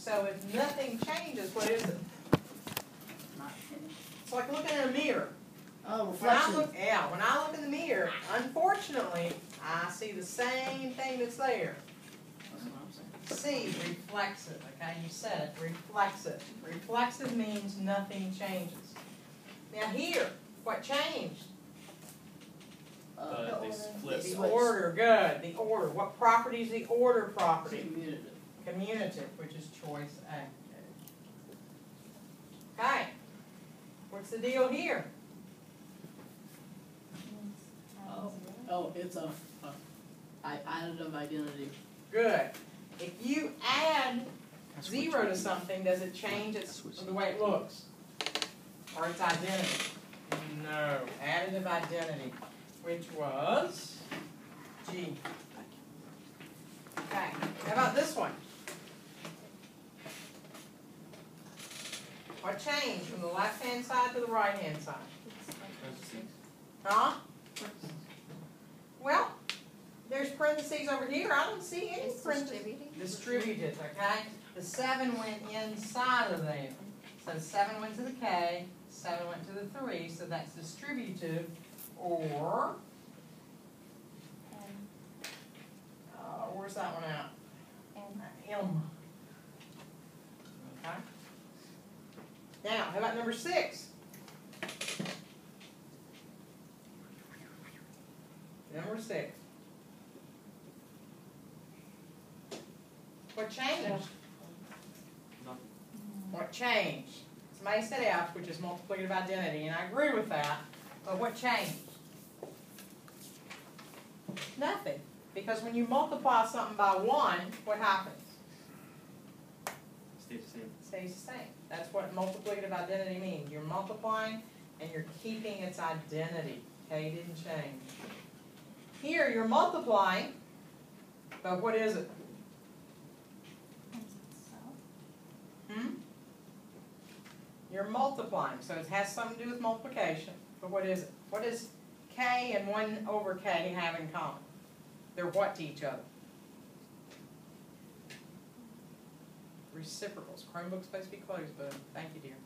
So if nothing changes, what is it? It's like looking in a mirror. Oh, reflection. When I look in the mirror, unfortunately, I see the same thing that's there. That's what I'm saying. C, reflexive, okay, you said it, reflexive. Reflexive means nothing changes. Now here, what changed? They split. The order, good, the order. What property is the order property? Commutative. Commutative, which is choice A. Okay, what's the deal here? Oh, it's a additive identity. Good. If you add 0 to something, does it change the way it looks? Or its identity? No. Additive identity, which was G. Okay. How about this one? What changed from the left-hand side to the right-hand side? Huh? Well, there's parentheses over here. I don't see any parentheses. Distributed, okay? The 7 went inside of there. So 7 went to the K, 7 went to the 3, so that's distributive, or, where's that one out? M. Okay. Now, how about number 6? Number 6. What changed? What changed? Somebody said F, which is multiplicative identity, and I agree with that, but what changed? Nothing. Because when you multiply something by 1, what happens? Stays the same. Stays the same. That's what multiplicative identity means. You're multiplying and you're keeping its identity. Okay, it didn't change. Here you're multiplying, but what is it? You're multiplying, so it has something to do with multiplication. But what is it? What does K and 1 over K have in common? They're what to each other? Reciprocals. Chromebook's supposed to be closed, but thank you, dear.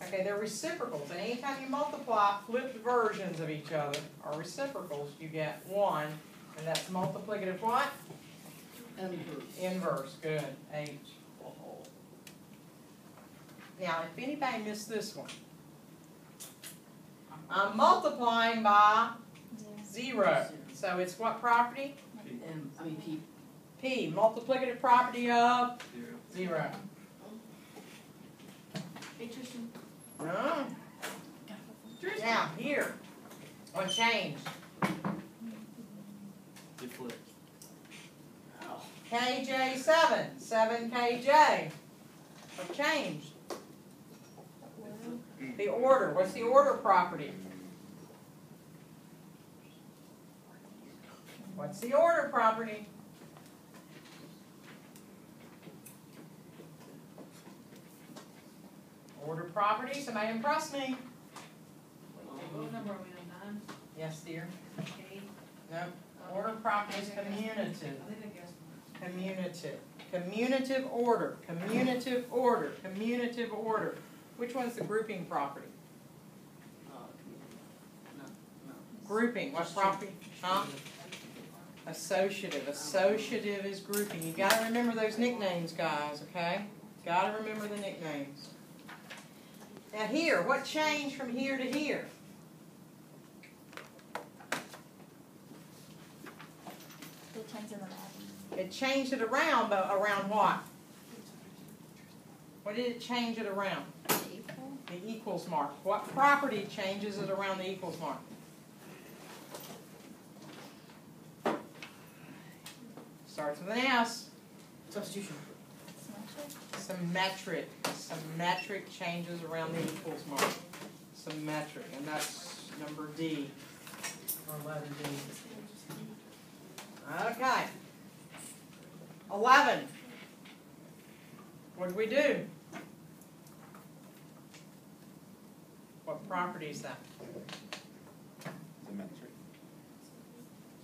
Okay, they're reciprocals, and anytime you multiply flipped versions of each other, or reciprocals, you get 1, and that's multiplicative what? Inverse. Inverse, good, H. Now, if anybody missed this one, I'm multiplying by 0. So it's what property? P. P, multiplicative property of 0. Interesting. No. Now, here, what changed? It flipped. KJ7, 7KJ. What changed? The order. What's the order property? What's the order property? Order property, somebody impress me. What number are we on, 9? Yes, dear. 8? No. Order property is commutative. I think I guessed one. Commutative. Commutative order. Commutative order. Commutative order. Which one's the grouping property? No. Grouping. What property? Huh? Associative. Associative is grouping. You got to remember those nicknames, guys, okay? Got to remember the nicknames. Now here, what changed from here to here? It changed it around, but around what? What did it change it around? The equals mark. What property changes it around the equals mark? Starts with an S. Substitution. Symmetric. Symmetric changes around the equals mark. Symmetric. And that's number D. Or letter D. Okay. 11. What did we do? What property is that? Symmetric.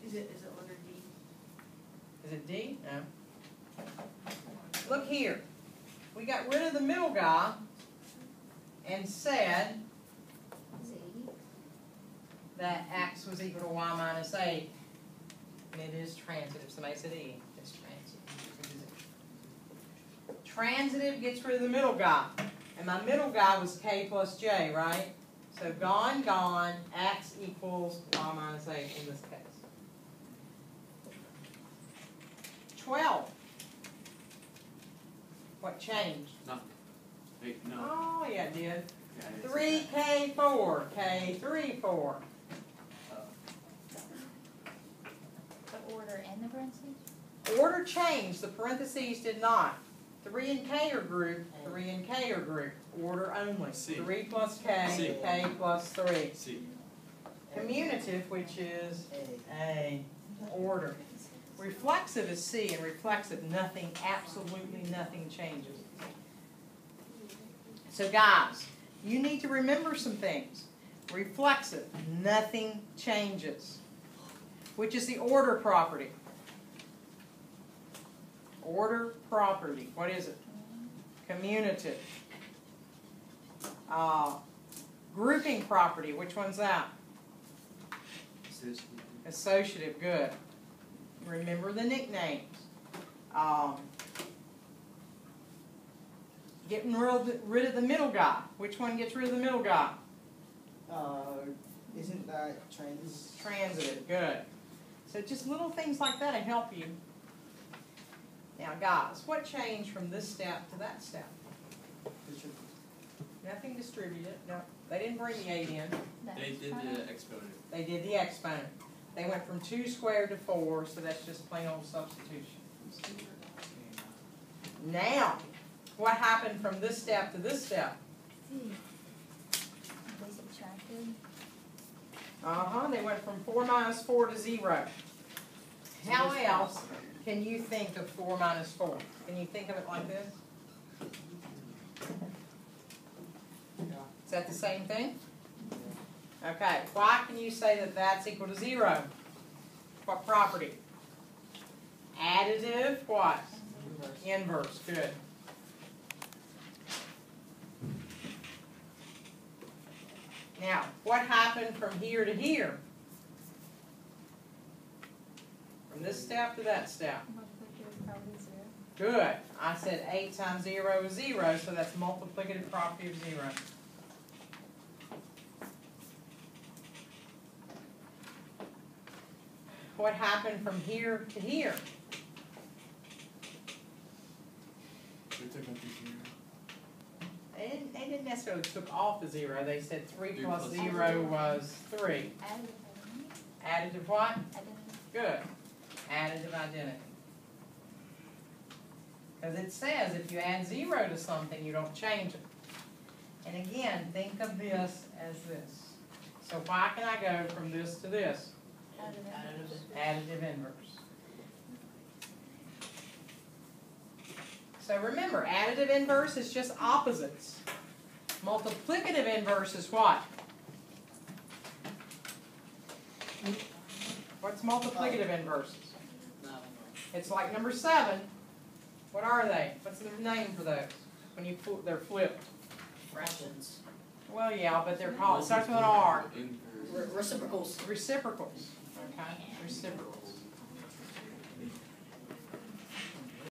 Is it letter D? Is it D? No. Look here. we got rid of the middle guy and said that x was equal to y minus 8. And it is transitive. Somebody said E. It's transitive. Transitive gets rid of the middle guy. And my middle guy was k plus j, right? So gone, gone, x equals y minus 8 in this case. 12. What changed? Nothing. Wait, no. Oh, yeah, it did. Yeah, I didn't see 3k4, k3, 4. The order and the parentheses? Order changed, the parentheses did not. 3 and k are grouped, 3 and k are grouped. Order only. C. 3 plus k, C. k plus 3. that. C. Commutative, which is A. Order. Reflexive is C, and reflexive, nothing, absolutely nothing changes. So guys, you need to remember some things. Reflexive, nothing changes, which is the order property. Order property, what is it? Commutative. Grouping property, which one's that? Associative, good. Remember the nicknames. Getting rid of the middle guy. Which one gets rid of the middle guy? Isn't that trans? Transitive, good. So just little things like that to help you. Now guys, what changed from this step to that step? Nothing distributed. No, they didn't bring the 8 in. They did the exponent. They did the exponent. They went from 2 squared to 4, so that's just plain old substitution. Now, what happened from this step to this step? They subtracted. They went from 4 minus 4 to 0. How else can you think of 4 minus 4? Can you think of it like this? Is that the same thing? Okay, why can you say that that's equal to 0? What property? Additive, what? Inverse, good. Now, what happened from here to here? From this step to that step. Multiplicative property is 0. Good. I said 8 times 0 is 0, so that's multiplicative property of 0. What happened from here to here? They took up the 0. They didn't necessarily took off the 0. They said 3 3 plus plus 0 was 3. Additive what? Identity. Good. Additive identity. Because it says if you add 0 to something, you don't change it. And again, think of this as this. So why can I go from this to this? Additive inverse. So remember, additive inverse is just opposites. Multiplicative inverse is what? What's multiplicative inverses? It's like number 7. What are they? What's the name for those? When you they're flipped. Fractions. Well, yeah, but they're called. It starts with an R. Reciprocals. Reciprocals. Okay, reciprocals.